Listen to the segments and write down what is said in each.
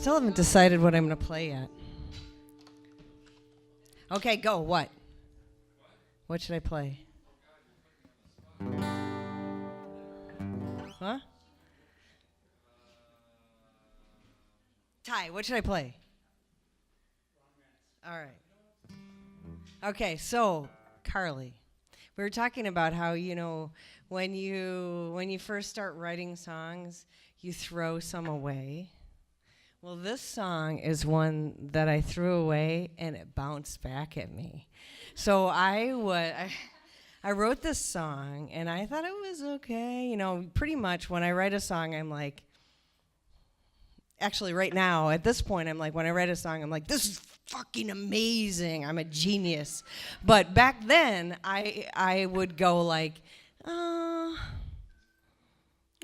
still haven't decided what I'm going to play yet. Okay, go. What? What should I play? Huh? Ty, what should I play? All right. Okay, so Carly, we were talking about how, when you first start writing songs, you throw some away. Well, this song is one that I threw away and it bounced back at me. So I wrote this song and I thought it was okay. Pretty much when I write a song, I'm like, actually right now, at this point, I'm like, when I write a song, I'm like, this is fucking amazing. I'm a genius. But back then, I would go like,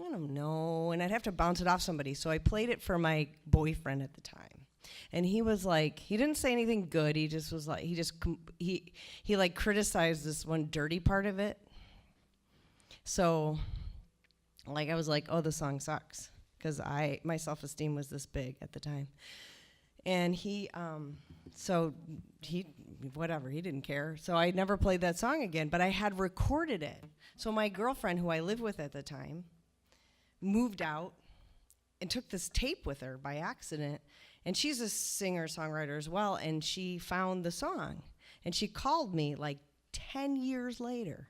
I don't know, and I'd have to bounce it off somebody. So I played it for my boyfriend at the time, and he was like, he didn't say anything good. He just was like, he like criticized this one dirty part of it. So, like, I was like, oh, the song sucks, because my self-esteem was this big at the time, and he didn't care. So I never played that song again. But I had recorded it. So my girlfriend, who I lived with at the time, moved out and took this tape with her by accident, and she's a singer-songwriter as well, and she found the song, and she called me like 10 years later,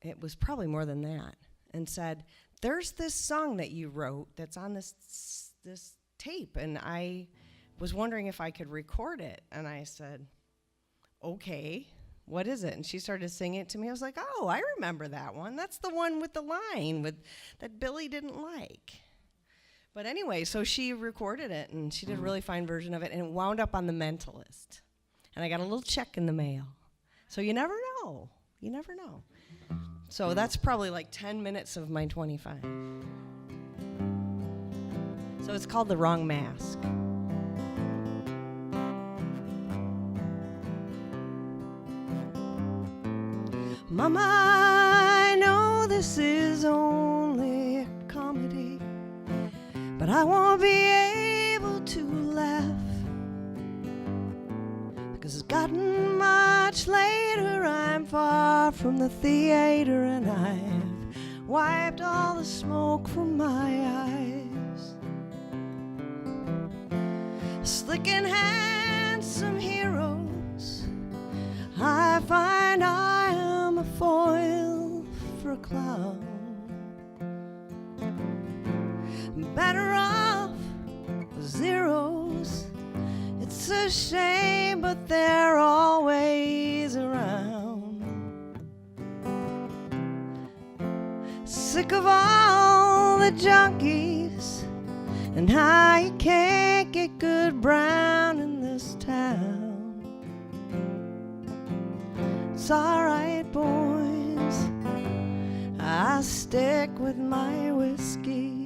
it was probably more than that, and said, there's this song that you wrote that's on this tape, and I was wondering if I could record it. And I said, okay, what is it? And she started singing it to me. I was like, oh, I remember that one. That's the one with the line that Billy didn't like. But anyway, so she recorded it, and she did a really fine version of it, and it wound up on The Mentalist. And I got a little check in the mail. So you never know. You never know. So that's probably like 10 minutes of my 25. So it's called The Wrong Mask. Mama, I know this is only a comedy, but I won't be able to laugh, because it's gotten much later. I'm far from the theater, and I've wiped all the smoke from my eyes. Slick and handsome heroes, I find I am a foil for a clown. Better off zeros. It's a shame, but they're always around. Sick of all the junkies and how you can't get good brown in this town. It's alright, boys, I stick with my whiskey.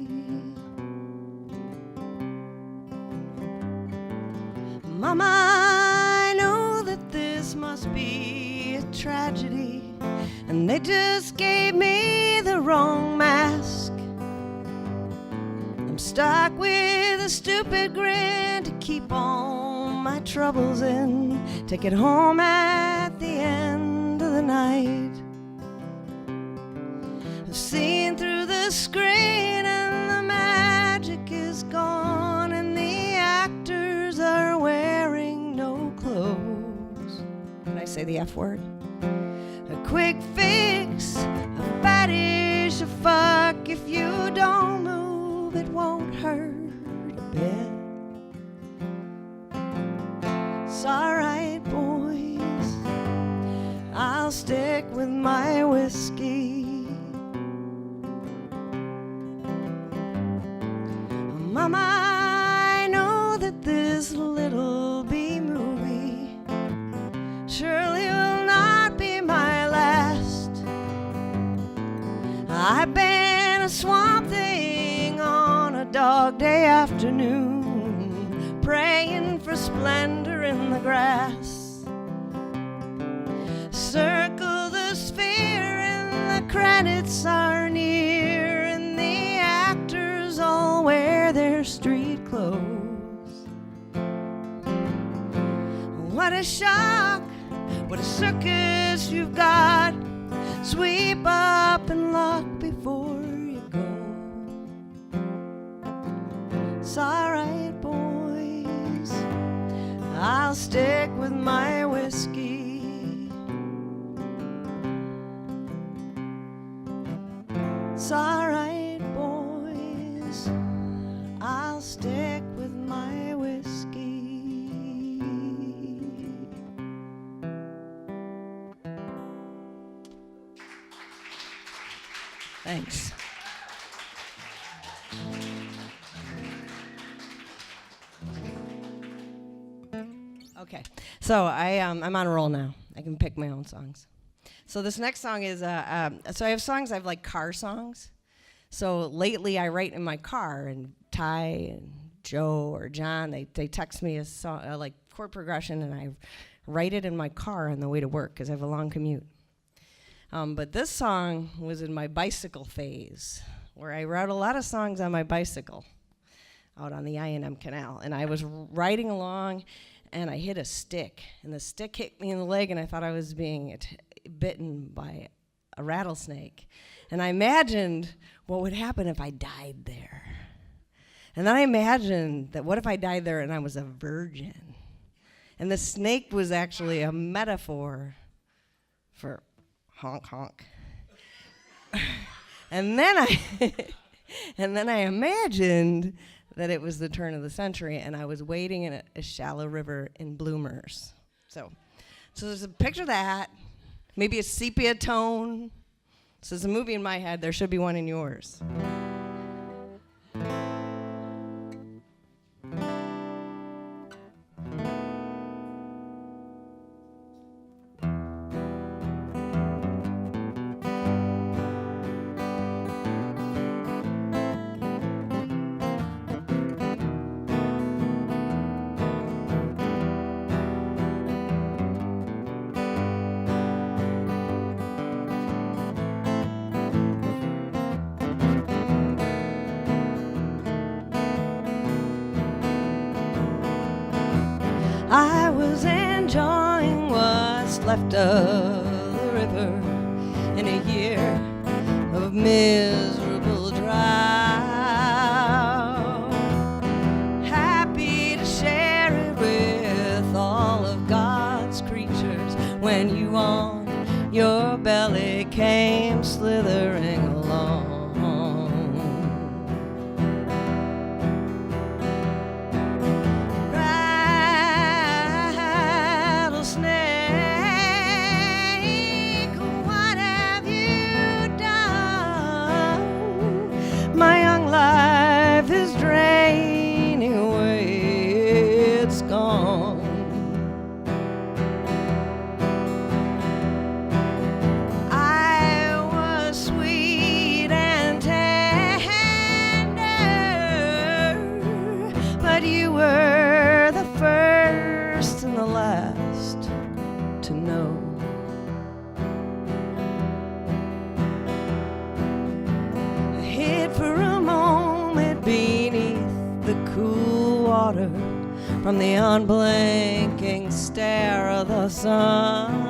Mama, I know that this must be a tragedy, and they just gave me the wrong mask. I'm stuck with a stupid grin to keep all my troubles in, take it home at the end of the night. I've seen through the screen and the magic is gone, and the actors are wearing no clothes. Can I say the F word? A quick fix, a fetish, a fuck. If you don't move, it won't hurt a bit. It's alright, boys, I'll stick with my whiskey. Mama, I know that this little B movie surely will not be my last. I've been a swamp thing on a dog day afternoon, praying for splendor in the grass. Circle the sphere and the credits are near, and the actors all wear their street clothes. a shock. What a circus you've got. Sweep up and lock before you go. It's alright, boys, I'll stick with my whiskey. It's alright, boys, I'll stick with my whiskey. Thanks. Okay, so I'm on a roll now. I can pick my own songs. So this next song is so I have songs. I have like car songs. So lately I write in my car, and Ty and Joe or John they text me a song like chord progression, and I write it in my car on the way to work because I have a long commute. But this song was in my bicycle phase, where I wrote a lot of songs on my bicycle out on the I&M Canal. And I was riding along, and I hit a stick. And the stick hit me in the leg, and I thought I was being bitten by a rattlesnake. And I imagined what would happen if I died there. And then I imagined that what if I died there and I was a virgin? And the snake was actually a metaphor for honk honk. and then I imagined that it was the turn of the century, and I was wading in a shallow river in bloomers. So there's a picture of that, maybe a sepia tone. So there's a movie in my head. There should be one in yours. I was enjoying what's left of the river in a year of miserable drought. Happy to share it with all of God's creatures when you on your belly came slithering along. From the unblinking stare of the sun,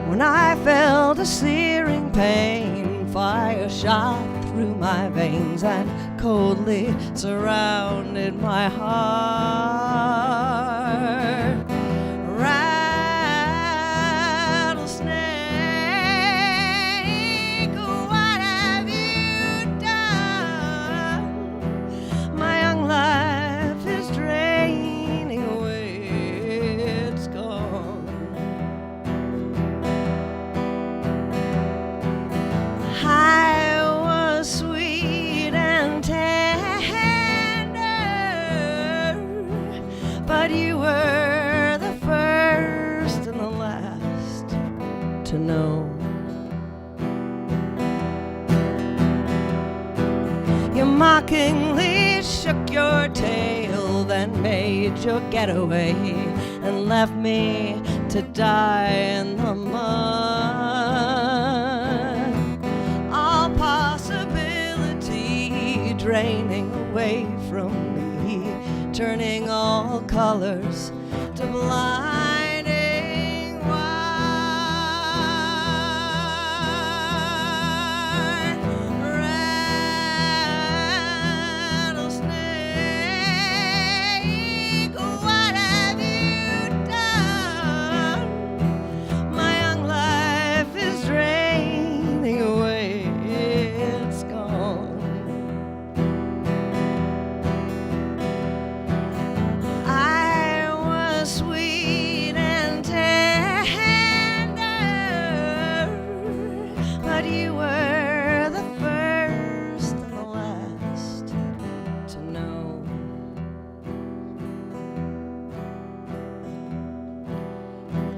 when I felt a searing pain, fire shot through my veins and coldly surrounded my heart. Rattlesnake, what have you done? My young life is draining away, it's gone. I was sweet and tender, but you were the first and the last to know. You mockingly shook your tail, then made your getaway and left me to die in the mud. All possibility draining away from me, turning all colors to blinding white. Rattlesnake, what have you done? My young life is draining away, it's gone. I was sweet and tender, but you were the first and the last to know.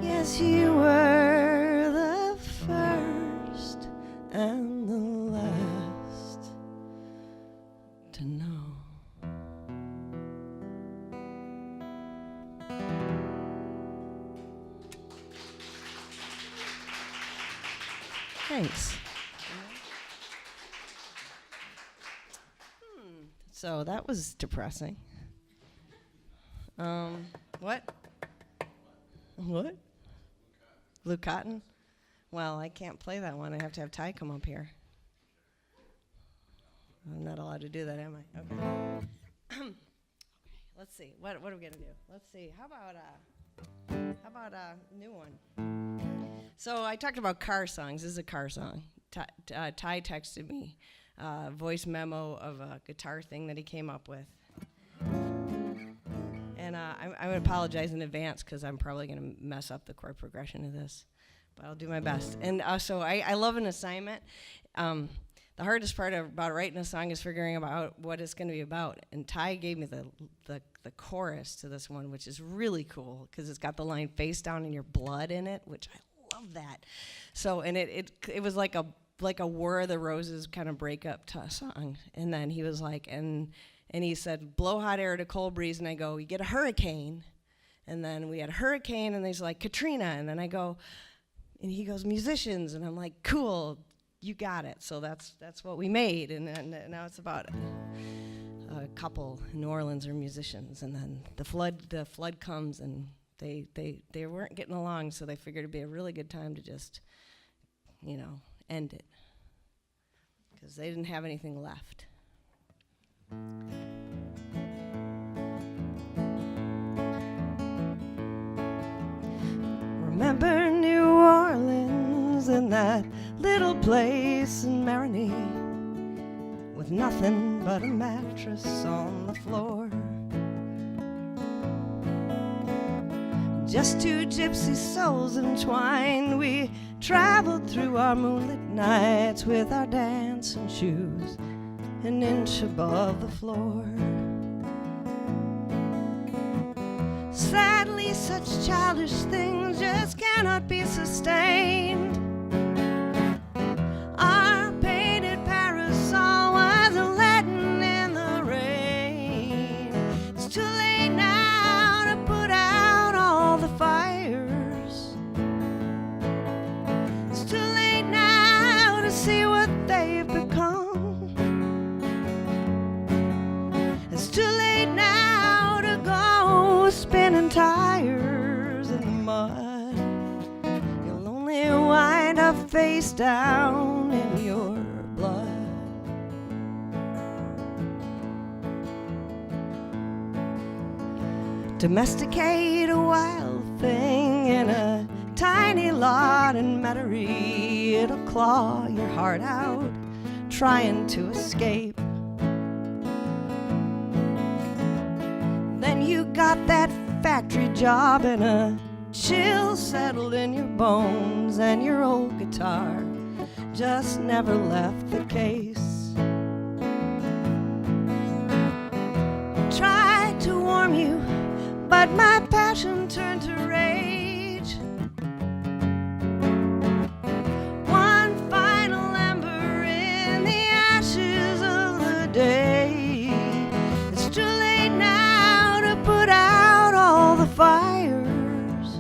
Yes, you were the first and the last to know. Thanks. So that was depressing. What? What? Blue Cotton? Well, I can't play that one. I have to have Ty come up here. I'm not allowed to do that, am I? Okay. Let's see. What are we gonna do? Let's see. How about a new one? So I talked about car songs. This is a car song. Ty texted me a voice memo of a guitar thing that he came up with. And I would apologize in advance because I'm probably going to mess up the chord progression of this. But I'll do my best. And so I love an assignment. The hardest part about writing a song is figuring out what it's going to be about. And Ty gave me the chorus to this one, which is really cool because it's got the line "face down in your blood" in it, which I love that. So and it was like a War of the Roses kind of breakup song. And then he was like, and he said, "Blow hot air to cold breeze," and I go, "You get a hurricane." And then we had a hurricane, and he's like, "Katrina," and then I go, and he goes, "Musicians," and I'm like, "Cool, you got it." So that's what we made, and now it's about a couple in New Orleans are musicians, and then the flood comes, and they weren't getting along, so they figured it'd be a really good time to just, end it, because they didn't have anything left. Remember New Orleans and that little place in Marigny with nothing but a mattress on the floor. Just two gypsy souls entwined, we traveled through our moonlit nights with our dancing shoes an inch above the floor. Sadly, such childish things just cannot be sustained. Our painted parasol was letting in the rain. It's too late now to put out all the fires. It's too late now to see what they've become. It's too late now to go spinning tires in the mud. You'll only wind up face down in your blood. Domesticate a wild thing in a tiny lot in Metairie. It'll claw your heart out, trying to escape. Then you got that factory job and a chill settled in your bones, and your old guitar just never left the case. Tried to warm you, but my passion turned to rage. One final ember in the ashes of the day. It's too late now to put out all the fires.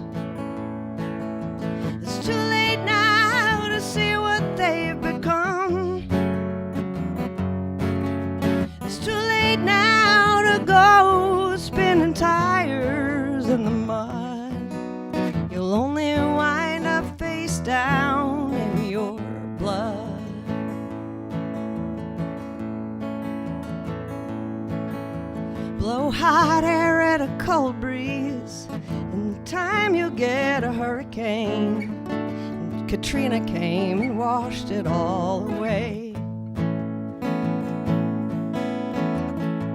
It's too late now to see what they've become. It's too late now to go spinning tires in the mud. hot air and a cold breeze. In time you'll get a hurricane. And Katrina came and washed it all away.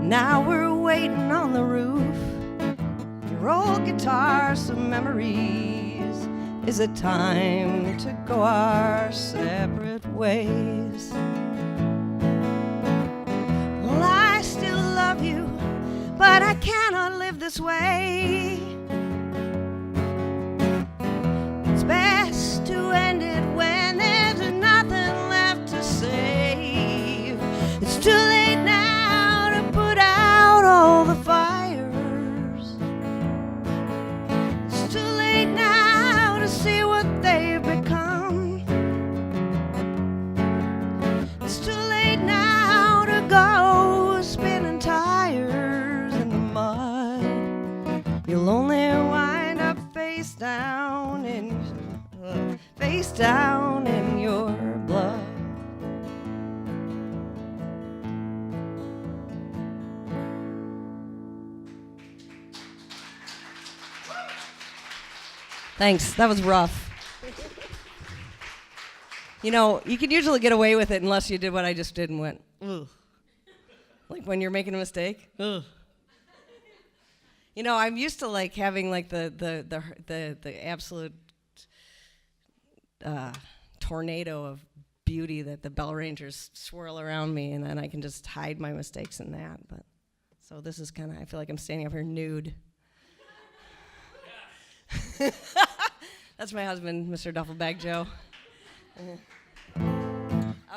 Now we're waiting on the roof. Your old guitar, some memories. Is it time to go our separate ways? Well, I still love you, but I cannot live this way. It's best to end it when there's nothing left to say. It's too late now to put out all the fires. It's too late now to see what they've become. It's too late now to go spinning tires in the mud. You'll only wind up face down in your blood. Thanks. That was rough. You know, you can usually get away with it unless you did what I just did and went, ugh. Like when you're making a mistake. Ugh. You know, I'm used to like having like the absolute tornado of beauty that the Bell Rangers swirl around me, and then I can just hide my mistakes in that. But so this is kind of, I feel like I'm standing up here nude. That's my husband, Mr. Duffelbag Joe.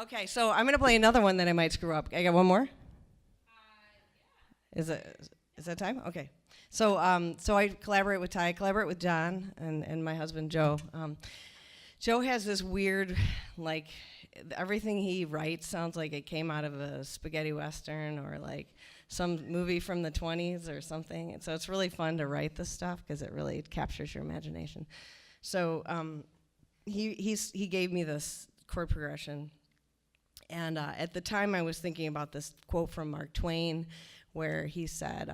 Okay, so I'm gonna play another one that I might screw up. I got one more. Is that time? Okay. So I collaborate with Ty, I collaborate with John, and my husband Joe. Joe has this weird, like, everything he writes sounds like it came out of a spaghetti western or like some movie from the 20s or something. And so it's really fun to write this stuff because it really captures your imagination. So he gave me this chord progression, and at the time I was thinking about this quote from Mark Twain, where he said,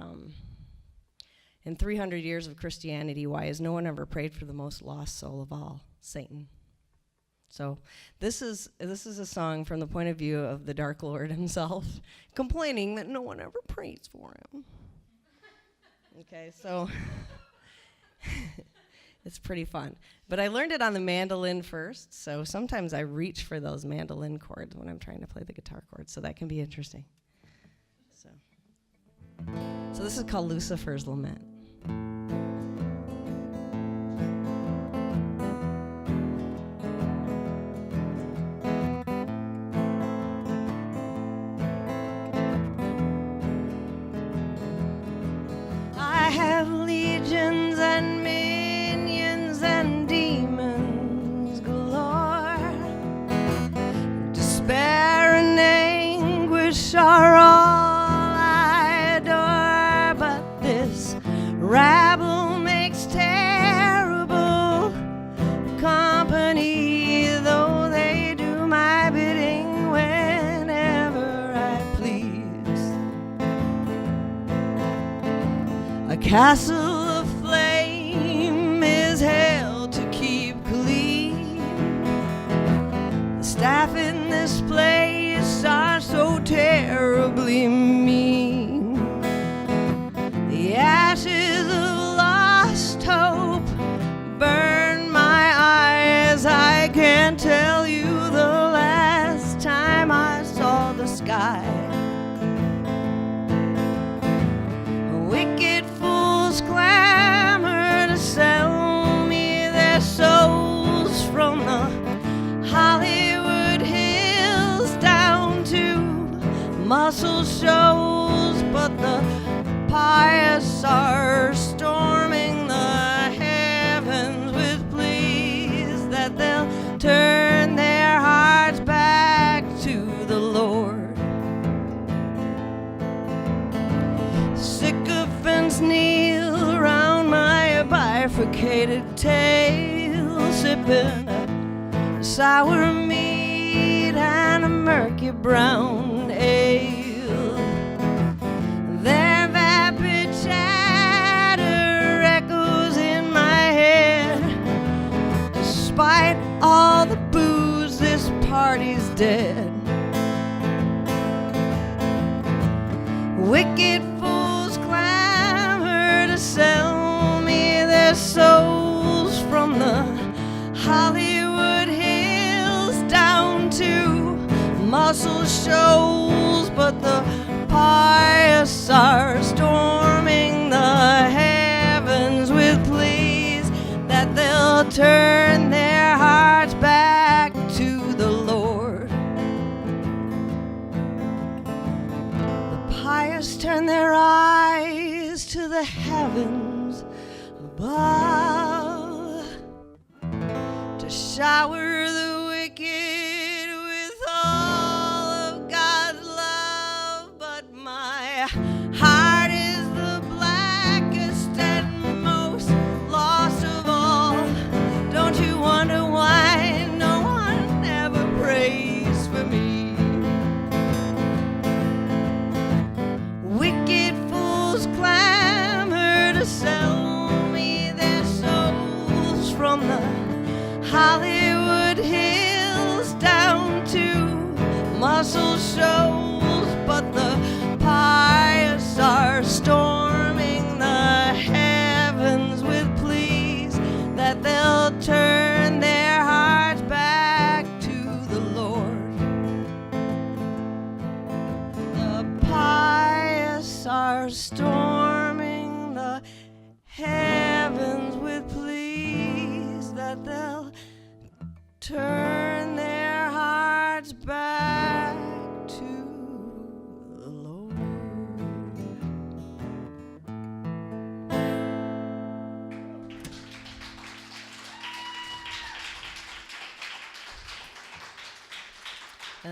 in 300 years of Christianity, why has no one ever prayed for the most lost soul of all, Satan? So this is a song from the point of view of the Dark Lord himself, complaining that no one ever prays for him. Okay, so it's pretty fun. But I learned it on the mandolin first, so sometimes I reach for those mandolin chords when I'm trying to play the guitar chords, so that can be interesting. So this is called Lucifer's Lament. I have legions and minions and demons galore. Despair and anguish are all I adore, but this rabble makes terrible company, though they do my bidding whenever I please. A castle of flame is held to keep clean. The staff in this place are so terribly mean. The ashes of lost hope burn my eyes. I can't tell you the last time I saw the sky. Wicked fools clamor to sell me their souls from the Hollywood Hills down to muscle shows, but the pious are storming the heavens with pleas that they'll turn their hearts back to the Lord. Sycophants kneel round my bifurcated tail, sipping a sour mead and a murky brown ale. Their vapid dead. Wicked fools clamor to sell me their souls from the Hollywood Hills down to Muscle Shoals, but the pious are storming the heavens with pleas that they'll turn their hearts back to the Lord. The pious turn their eyes to the heavens above to shower the wicked with all of God's love, but my heart is the blackest and most lost of all. Don't you wonder why no one ever prays for me? Wicked fools clamor to sell me their souls from the Hollywood Hills down to Muscle Shoals, but the pious are storming the heavens with pleas that they'll turn their hearts back to the Lord. The pious are storming the heavens with pleas that they'll turn their hearts back to the Lord.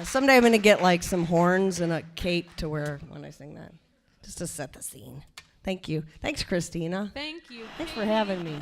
Someday I'm going to get like some horns and a cape to wear when I sing that, just to set the scene. Thank you. Thanks, Christina. Thank you. Thanks for having me.